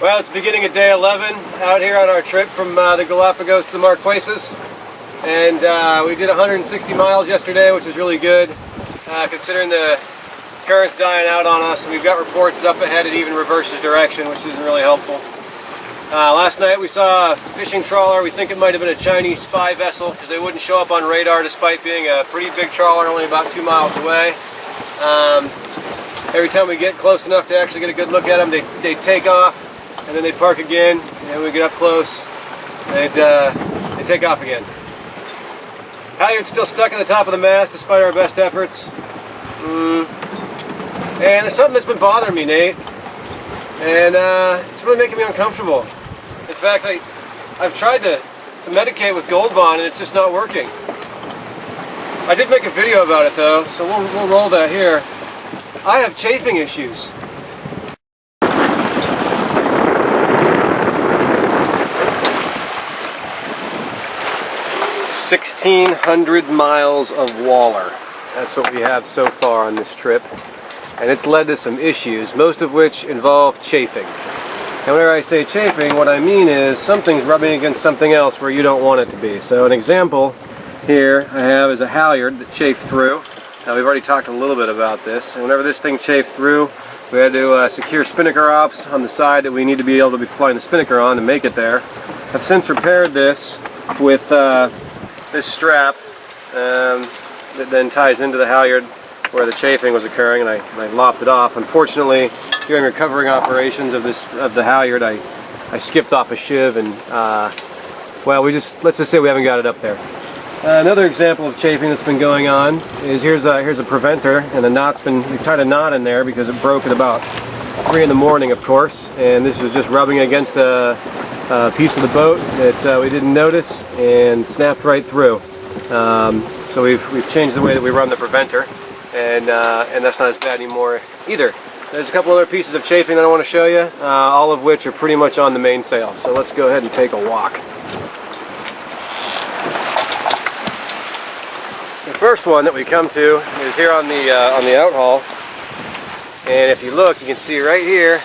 Well, it's the beginning of day 11 out here on our trip from the Galapagos to the Marquesas. And we did 160 miles yesterday, which is really good considering the current's dying out on us. And we've got reports that up ahead it even reverses direction, which isn't really helpful. Last night we saw a fishing trawler. We think it might have been a Chinese spy vessel because they wouldn't show up on radar despite being a pretty big trawler only about 2 miles away. Every time we get close enough to actually get a good look at them, they take off and then they park again, and then we get up close and they take off again. Halyard's still stuck at the top of the mast despite our best efforts. And there's something that's been bothering me, Nate, and it's really making me uncomfortable. In fact, I've tried to medicate with Gold Bond and it's just not working. I did make a video about it though, so we'll roll that here. I have chafing issues. 1,600 miles of waller. That's what we have so far on this trip. And it's led to some issues, most of which involve chafing. And whenever I say chafing, what I mean is something's rubbing against something else where you don't want it to be. So an example here I have is a halyard that chafed through. Now we've already talked a little bit about this. And whenever this thing chafed through, we had to secure spinnaker ops on the side that we need to be able to be flying the spinnaker on to make it there. I've since repaired this with this strap that then ties into the halyard where the chafing was occurring, and I lopped it off. Unfortunately, during recovering operations of the halyard, I skipped off a sheave, and well, let's just say we haven't got it up there. Another example of chafing that's been going on is here's a preventer, and we've tied a knot in there because it broke at about 3 in the morning, of course, and this was just rubbing against a piece of the boat that we didn't notice and snapped right through. So we've changed the way that we run the preventer, and that's not as bad anymore either. There's a couple other pieces of chafing that I want to show you, all of which are pretty much on the mainsail. So let's go ahead and take a walk. The first one that we come to is here on the outhaul, and if you look, you can see right here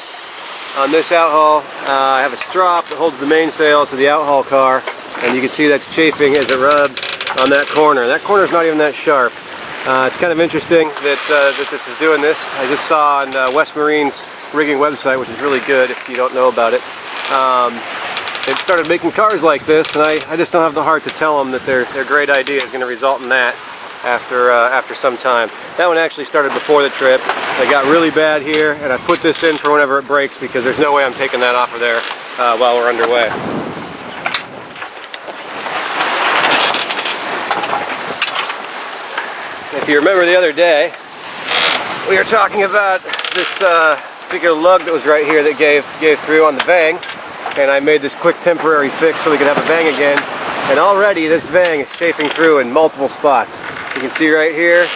on this outhaul, I have a strop that holds the mainsail to the outhaul car, and you can see that's chafing as it rubs on that corner. That corner is not even that sharp. It's kind of interesting that this is doing this. I just saw on West Marine's rigging website, which is really good if you don't know about it. They've started making cars like this, and I just don't have the heart to tell them that their great idea is going to result in that after some time. That one actually started before the trip. It got really bad here, and I put this in for whenever it breaks because there's no way I'm taking that off of there while we're underway. If you remember the other day, we were talking about this particular lug that was right here that gave through on the vang, and I made this quick temporary fix so we could have a vang again. And already this vang is chafing through in multiple spots. You can see right here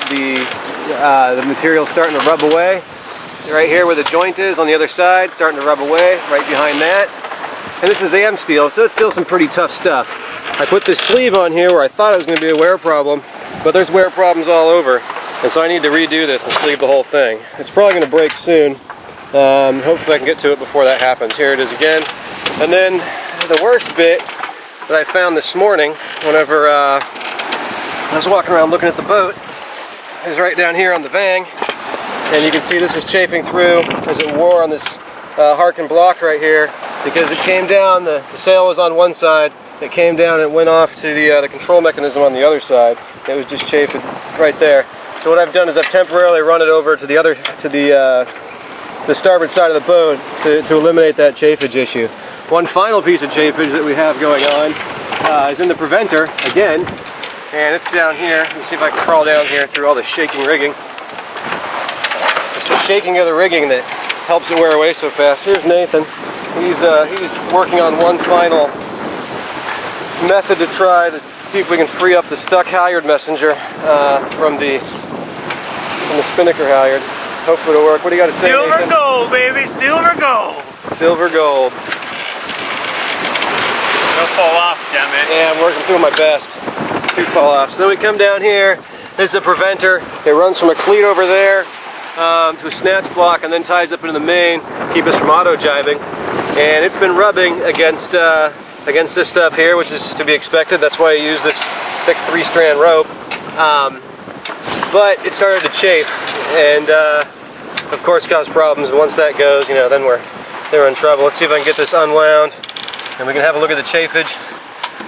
the material starting to rub away. Right here where the joint is on the other side, starting to rub away, right behind that. And this is AM steel, so it's still some pretty tough stuff. I put this sleeve on here where I thought it was going to be a wear problem, but there's wear problems all over. And so I need to redo this and sleeve the whole thing. It's probably going to break soon. Hopefully I can get to it before that happens. Here it is again. And then the worst bit that I found this morning whenever I was walking around looking at the boat is right down here on the vang. And you can see this is chafing through as it wore on this Harken block right here because it came down, the sail was on one side, it came down and went off to the control mechanism on the other side. It was just chafed right there. So what I've done is I've temporarily run it over to the starboard side of the boat to eliminate that chafage issue. One final piece of chafage that we have going on is in the preventer again, and it's down here. Let me see if I can crawl down here through all the shaking rigging. It's the shaking of the rigging that helps it wear away so fast. Here's Nathan. He's working on one final method to try to see if we can free up the stuck halyard messenger from the spinnaker halyard. Hopefully it'll work. What do you got to say, Silver Nathan? gold, baby! Silver gold! Silver gold. Don't fall off, damn it. Yeah, I'm working through my best to fall off. So then we come down here. This is a preventer. It runs from a cleat over there to a snatch block and then ties up into the main, keep us from auto jibing. And it's been rubbing against this stuff here, which is to be expected. That's why I use this thick 3-strand rope. But it started to chafe and of course cause problems. And once that goes, you know, then we're in trouble. Let's see if I can get this unwound and we can have a look at the chafage.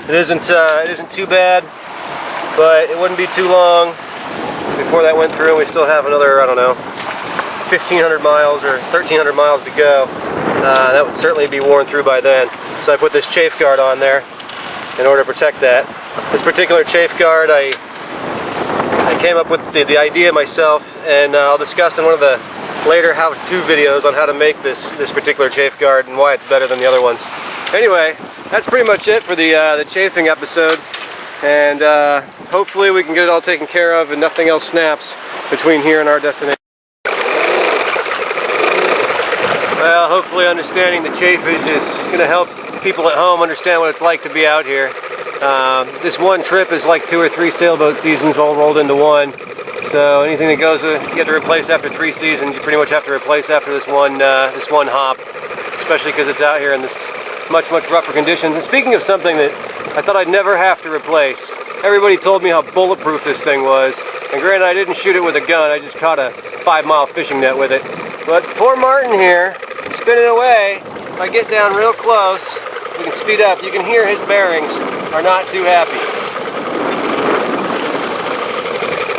It isn't too bad, but it wouldn't be too long before that went through. We still have another, I don't know, 1,500 miles or 1,300 miles to go. That would certainly be worn through by then. So I put this chafe guard on there in order to protect that. This particular chafe guard, I came up with the idea myself, and I'll discuss in one of the later how-to videos on how to make this particular chafe guard and why it's better than the other ones. Anyway, that's pretty much it for the chafing episode, and hopefully we can get it all taken care of and nothing else snaps between here and our destination. Well, hopefully understanding the chafage is going to help people at home understand what it's like to be out here. This one trip is like 2 or 3 sailboat seasons all rolled into one. So anything that goes, you get to replace after 3 seasons, you pretty much have to replace after this one hop, especially because it's out here in this much rougher conditions. And speaking of something that I thought I'd never have to replace, everybody told me how bulletproof this thing was. And granted, I didn't shoot it with a gun, I just caught a 5-mile fishing net with it. But poor Martin here, spinning away. If I get down real close, we can speed up. You can hear his bearings are not too happy.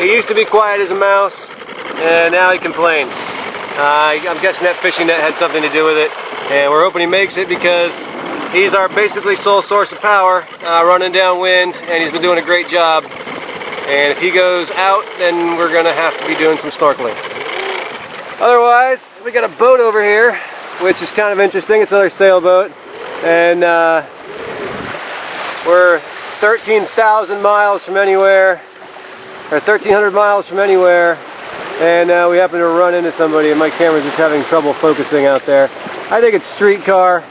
He used to be quiet as a mouse, and now he complains. I'm guessing that fishing net had something to do with it, and we're hoping he makes it because he's our basically sole source of power, running downwind, and he's been doing a great job. And if he goes out, then we're going to have to be doing some snorkeling. Otherwise, we got a boat over here, which is kind of interesting. It's another sailboat, and we're 13,000 miles from anywhere, or 1,300 miles from anywhere, and we happen to run into somebody, and my camera's just having trouble focusing out there. I think it's Streetcar,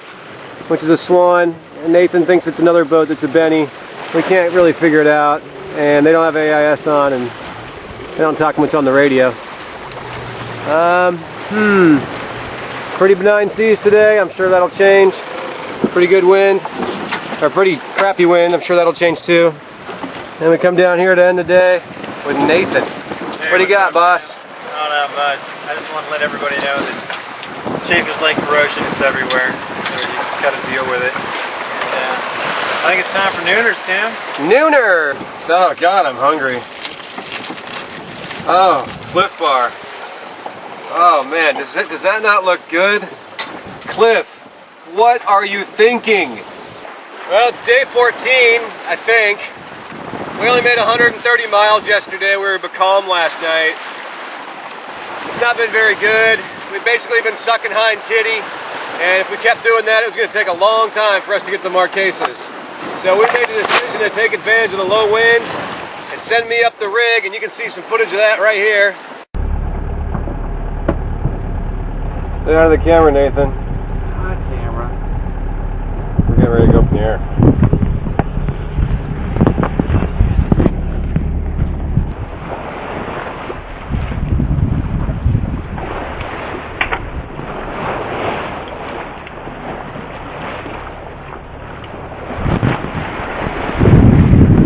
which is a Swan, and Nathan thinks it's another boat that's a Benny. We can't really figure it out, and they don't have AIS on, and they don't talk much on the radio. Pretty benign seas today. I'm sure that'll change. Pretty good wind, or pretty crappy wind. I'm sure that'll change too. And we come down here to end the day with Nathan. Hey, what do you got, boss? Not much. I just want to let everybody know that chafe is like corrosion. It's everywhere. So you just got to deal with it. And, I think it's time for nooners, Tim. Nooner! Oh God, I'm hungry. Oh, Cliff Bar. Oh man, does that not look good? Cliff, what are you thinking? Well, it's day 14, I think. We only made 130 miles yesterday. We were becalmed last night. It's not been very good. We've basically been sucking hind titty, and if we kept doing that, it was going to take a long time for us to get to the Marquesas. So we made the decision to take advantage of the low wind and send me up the rig, and you can see some footage of that right here. Stay out of the camera, Nathan. Not camera. We're getting ready to go up in the air.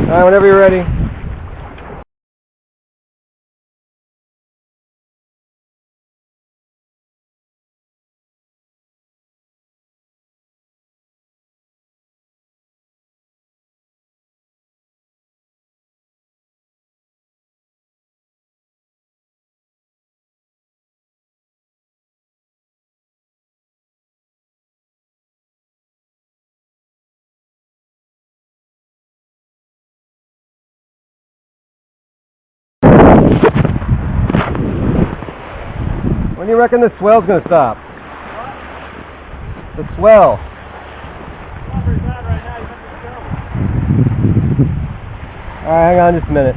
Alright, whenever you're ready. When do you reckon the swell's going to stop? What? The swell. It's not very bad right now. You have to go. Alright, hang on just a minute.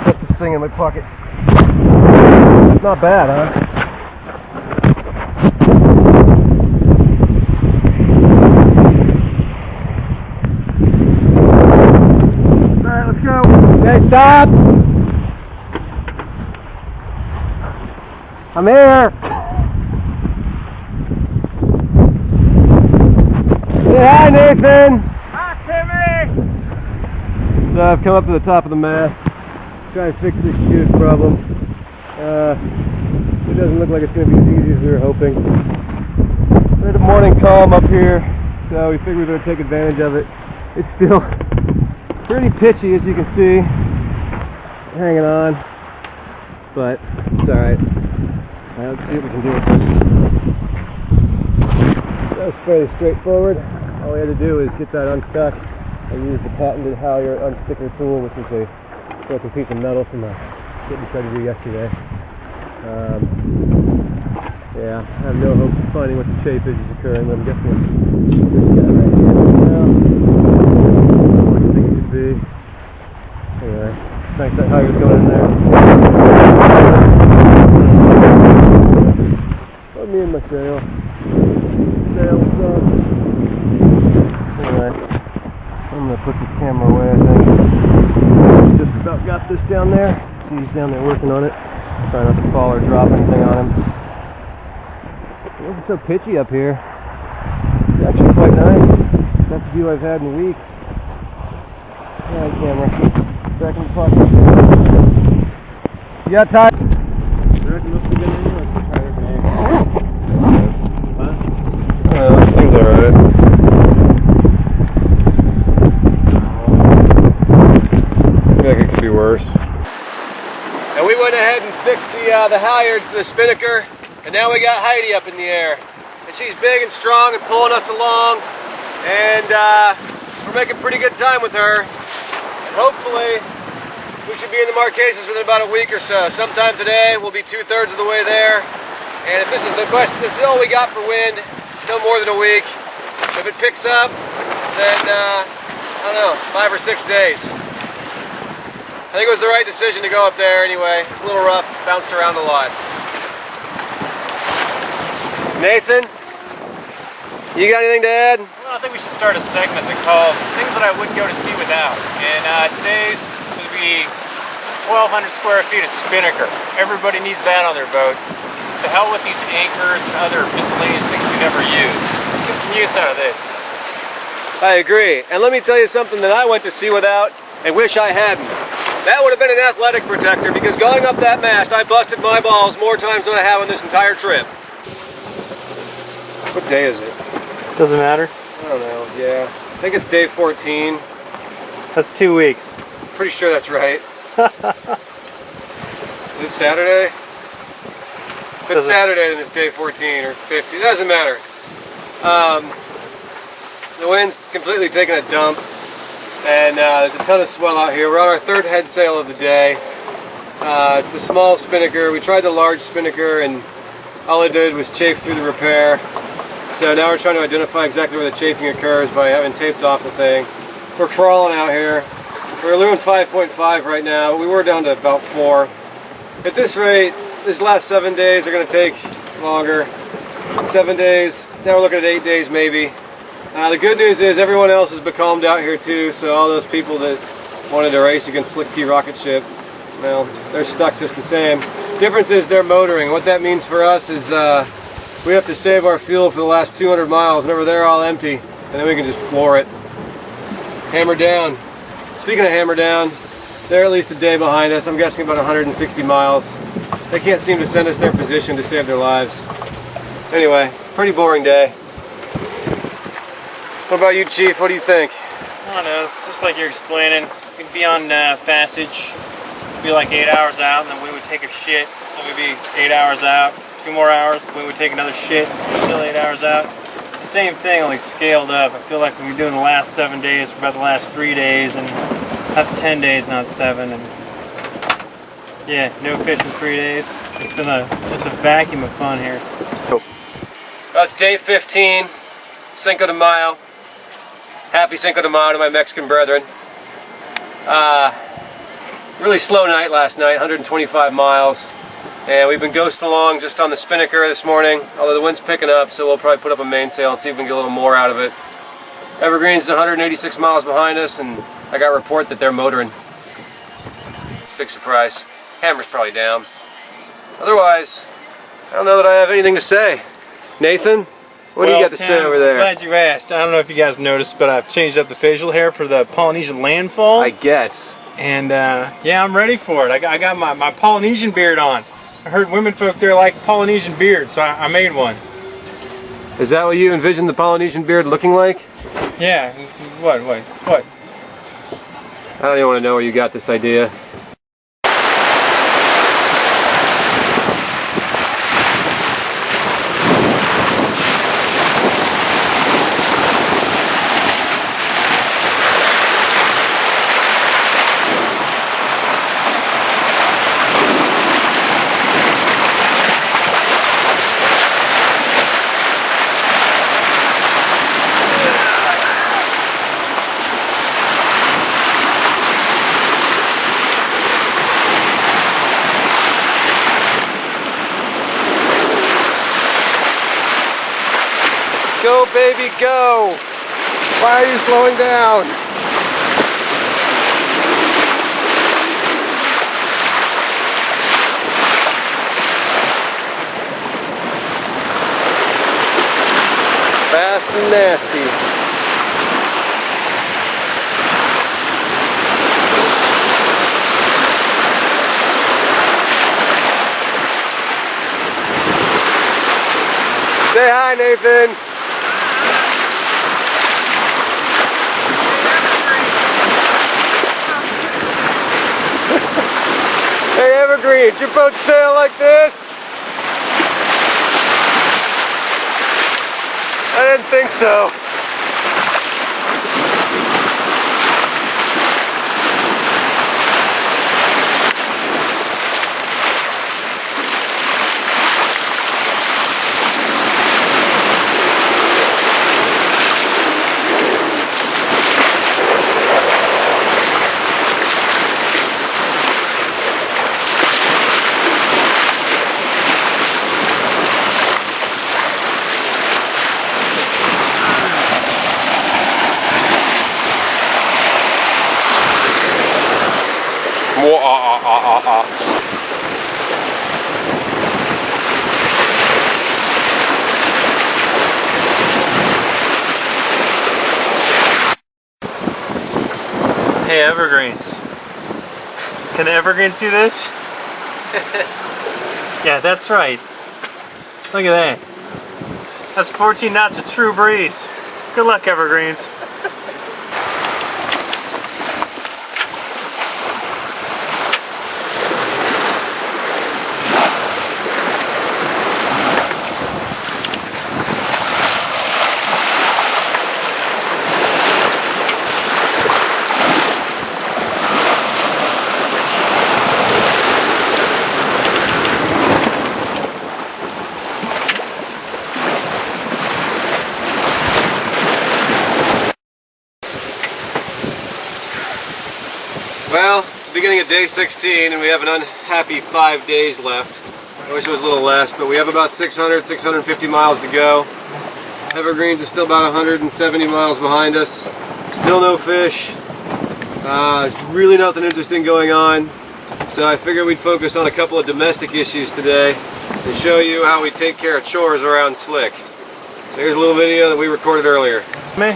Let's put this thing in my pocket. It's not bad, huh? Alright, let's go. Okay, stop! I'm here. Say hi, Nathan. Hi, Timmy. So I've come up to the top of the mast, trying to fix this shoot problem. It doesn't look like it's going to be as easy as we were hoping. We had a morning calm up here, so we figured we were going to take advantage of it. It's still pretty pitchy, as you can see. Hanging on, but it's alright. Let's see what we can do with this. That was fairly straightforward. All we had to do is get that unstuck and use the patented Halyard unsticker tool, which is a broken piece of metal from a shit we tried to do yesterday. Yeah, I have no hope of finding what the chafe is occurring, but I'm guessing it's this guy right here for now. What I think it could be. Anyway, thanks that Halyard's going in there. Let me in my sail. Sail's up. Anyway, I'm going to put this camera away, I think. Just about got this down there. See, he's down there working on it. Try not to fall or drop anything on him. It wasn't so pitchy up here. It's actually quite nice. Best view I've had in weeks. Alright, camera. Back in the pocket. You got time? I reckon this will get anyway. Huh? This thing's alright. I feel like it could be worse. And we went ahead and fixed the halyard to the spinnaker, and now we got Heidi up in the air. And she's big and strong and pulling us along, and we're making pretty good time with her. And hopefully, we should be in the Marquesas within about a week or so. Sometime today, we'll be 2/3 of the way there. And if this is the best, this is all we got for wind, no more than a week. If it picks up, then I don't know, 5 or 6 days. I think it was the right decision to go up there anyway. It's a little rough, bounced around a lot. Nathan, you got anything to add? Well, I think we should start a segment that called Things That I Wouldn't Go to Sea Without. And today's going to be 1,200 square feet of spinnaker. Everybody needs that on their boat. To hell with these anchors and other miscellaneous things we never use. Get some use out of this. I agree. And let me tell you something that I went to sea without and wish I hadn't. That would have been an athletic protector, because going up that mast, I busted my balls more times than I have on this entire trip. What day is it? Doesn't matter. I don't know, yeah. I think it's day 14. That's 2 weeks. Pretty sure that's right. Is it Saturday? If it's Saturday, then it's day 14 or 50. It doesn't matter. The wind's completely taking a dump. And there's a ton of swell out here. We're on our 3rd head sail of the day. It's the small spinnaker. We tried the large spinnaker, and all it did was chafe through the repair. So now we're trying to identify exactly where the chafing occurs by having taped off the thing. We're crawling out here. We're doing 5.5 right now. We were down to about 4. At this rate, this last 7 days are going to take longer. 7 days. Now we're looking at 8 days maybe. The good news is everyone else is becalmed out here too, so all those people that wanted to race against Slick T rocket ship, well, they're stuck just the same. Difference is they're motoring. What that means for us is we have to save our fuel for the last 200 miles whenever they're all empty, and then we can just floor it. Hammer down. Speaking of hammer down, they're at least a day behind us. I'm guessing about 160 miles. They can't seem to send us their position to save their lives. Anyway, pretty boring day. What about you, Chief? What do you think? I don't know, it's just like you're explaining. We'd be on passage, be like 8 hours out, and then we would take a shit, then we'd be 8 hours out. 2 more hours, we would take another shit, still 8 hours out. It's the same thing, only scaled up. I feel like we've been doing the last 7 days for about the last 3 days, and that's 10 days, not 7. And yeah, no fish in 3 days. It's been just a vacuum of fun here. Well, it's day 15, Cinco de Mayo. Happy Cinco de Mayo to my Mexican brethren. Really slow night last night, 125 miles. And we've been ghosting along just on the spinnaker this morning, although the wind's picking up, so we'll probably put up a mainsail and see if we can get a little more out of it. Evergreen's 186 miles behind us, and I got a report that they're motoring. Big surprise. Hammer's probably down. Otherwise, I don't know that I have anything to say. Nathan, what do you got to say over there? Glad you asked. I don't know if you guys noticed, but I've changed up the facial hair for the Polynesian landfall. I guess. And yeah, I'm ready for it. I got my Polynesian beard on. I heard women folk there like Polynesian beards, so I made one. Is that what you envisioned the Polynesian beard looking like? Yeah. What? I don't even want to know where you got this idea. Go, baby, go! Why are you slowing down? Fast and nasty. Say hi, Nathan. Hey, Evergreen, did your boat sail like this? I didn't think so. Hey, Evergreens. Can the Evergreens do this? Yeah, that's right. Look at that. That's 14 knots of true breeze. Good luck, Evergreens. Well, it's the beginning of day 16 and we have an unhappy 5 days left. I wish it was a little less, but we have about 600, 650 miles to go. Evergreens is still about 170 miles behind us. Still no fish. There's really nothing interesting going on. So I figured we'd focus on a couple of domestic issues today and show you how we take care of chores around Slick. So here's a little video that we recorded earlier. Me?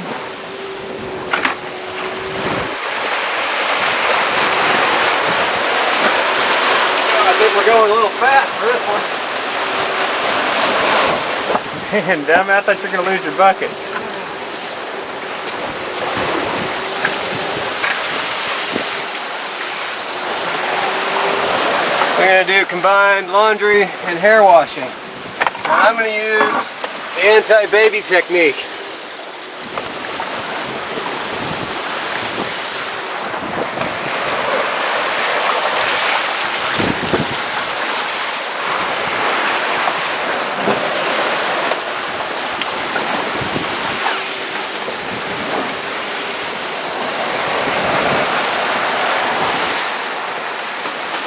I think we're going a little fast for this one. Man, damn it, I thought you were going to lose your bucket. We're going to do combined laundry and hair washing. Now I'm going to use the anti-baby technique.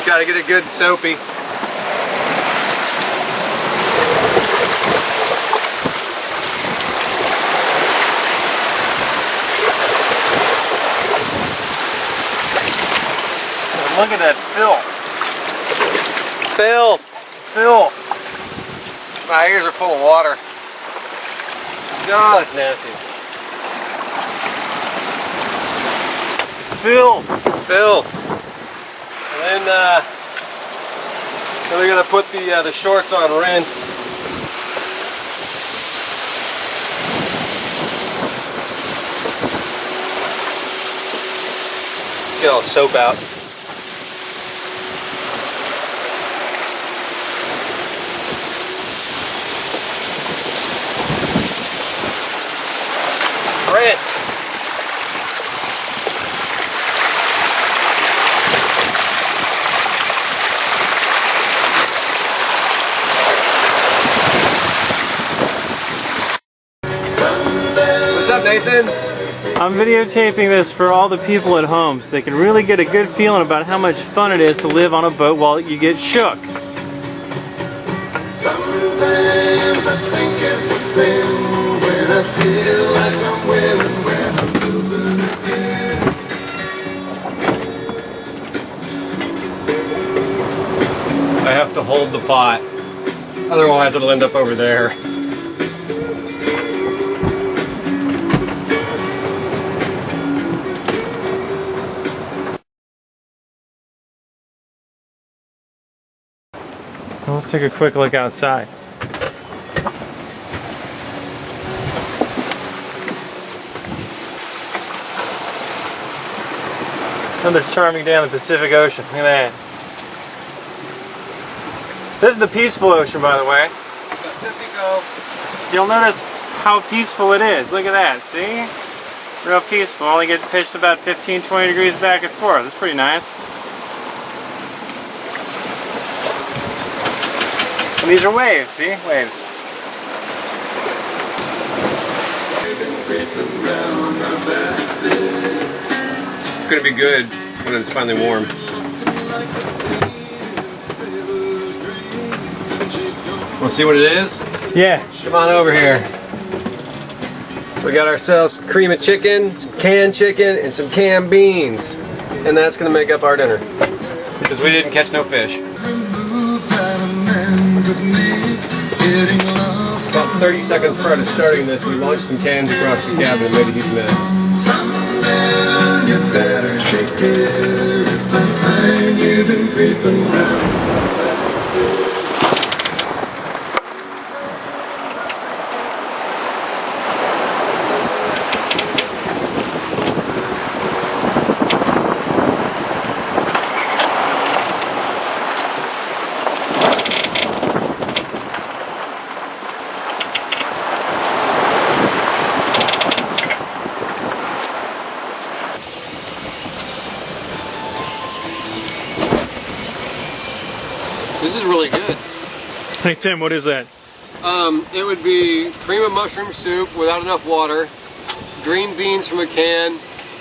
Got to get it good and soapy. Look at that filth. Filth. Filth. My ears are full of water. Oh, that's nasty. Filth. Filth. And then we're gonna put the shorts on rinse. Get all the soap out. Rinse. What's up, Nathan? I'm videotaping this for all the people at home so they can really get a good feeling about how much fun it is to live on a boat while you get shook. Sometimes I think it's a sin when I feel like I'm winning, when I'm losing again. I have to hold the pot, otherwise it'll end up over there. Well, let's take a quick look outside. Another charming day on the Pacific Ocean. Look at that. This is the peaceful ocean, by the way. Pacifico. You'll notice how peaceful it is. Look at that, see? Real peaceful. Only get pitched about 15-20 degrees back and forth. That's pretty nice. And these are waves, see? Waves. It's gonna be good when it's finally warm. Wanna see what it is? Yeah. Come on over here. We got ourselves some cream of chicken, some canned chicken, and some canned beans. And that's gonna make up our dinner. Because we didn't catch no fish. About 30 seconds prior to starting this, we launched some cans across the cabin and made a huge mess. Sundown, you better take care if I find you've been creeping around. This is really good. Hey Tim, what is that? It would be cream of mushroom soup without enough water, green beans from a can,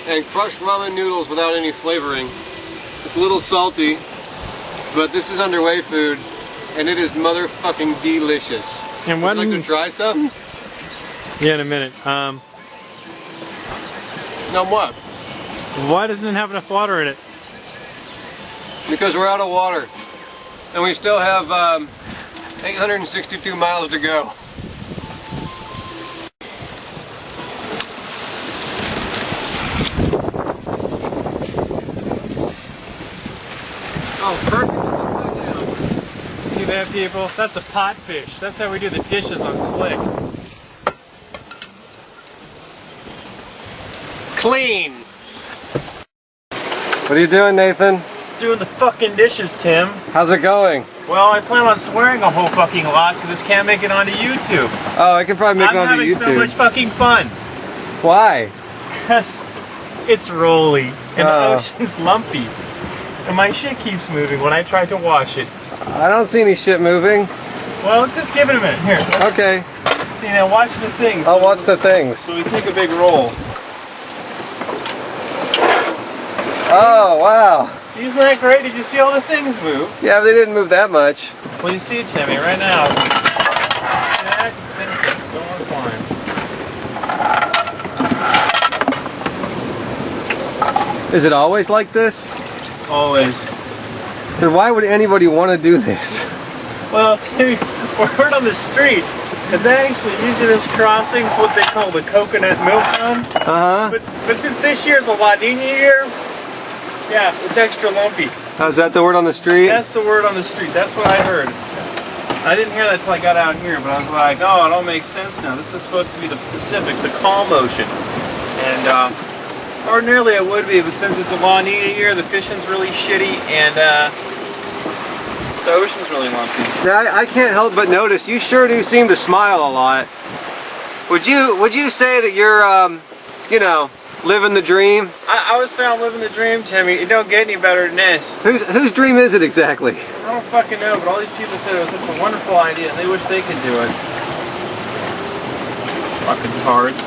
and crushed ramen noodles without any flavoring. It's a little salty, but this is underway food, and it is motherfucking delicious. And Would you like to try some? Yeah, in a minute. No, what? Why doesn't it have enough water in it? Because we're out of water. And we still have 862 miles to go. Oh, perfect. It's upside down. See that, people? That's a pot fish. That's how we do the dishes on Slick. Clean. What are you doing, Nathan? Doing the fucking dishes, Tim. How's it going? Well, I plan on swearing a whole fucking lot, so this can't make it onto YouTube. Oh, I can probably make it I'm onto having YouTube. so much fucking fun. Why? Because it's rolly, and the Oh. ocean's lumpy. And my shit keeps moving when I try to wash it. I don't see any shit moving. Well, just give it a minute. Here, let's Okay, see now. Watch the things. I'll watch the things. So we take a big roll. Oh, wow. Isn't that great? Did you see all the things move? Yeah, but they didn't move that much. Well, you see, Timmy, right now. Jack, things are going fine. Is it always like this? Always. Then why would anybody want to do this? Well, Timmy, Word on the street is actually usually this crossing is what they call the coconut milk run. But since this year's a La Nina year, yeah, it's extra lumpy. How's that the word on the street? That's the word on the street. That's what I heard. I didn't hear that till I got out here, but I was like, oh, it all makes sense now. This is supposed to be the Pacific, the calm ocean. And ordinarily it would be, but since it's a La Nina year, the fishing's really shitty and the ocean's really lumpy. Now, I can't help but notice you sure do seem to smile a lot. Would you say that you're you know, living the dream? I would say I'm living the dream, Timmy. It don't get any better than this. Whose dream is it exactly? I don't fucking know, but all these people said it was such a wonderful idea and they wish they could do it. Fucking cards.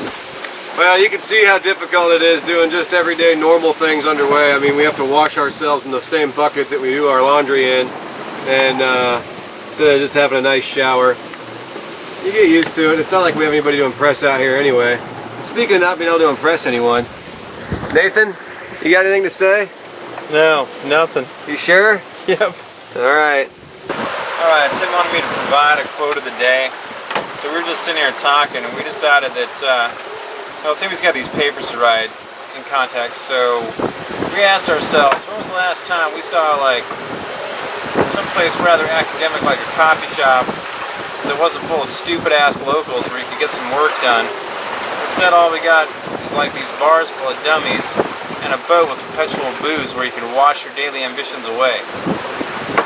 Well, you can see how difficult it is doing just everyday normal things underway. I mean, we have to wash ourselves in the same bucket that we do our laundry in, and instead of just having a nice shower. You get used to it. It's not like we have anybody to impress out here anyway. And speaking of not being able to impress anyone, Nathan, you got anything to say? No, nothing. You sure? Yep. Alright. Alright, Tim wanted me to provide a quote of the day. So we were just sitting here talking and we decided that, well, Timmy's got these papers to write in context, so we asked ourselves, when was the last time we saw, like, someplace rather academic like a coffee shop that wasn't full of stupid-ass locals where you could get some work done? Instead, all we got is, like, these bars full of dummies and a boat with perpetual booze where you can wash your daily ambitions away.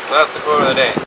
So that's the quote of the day.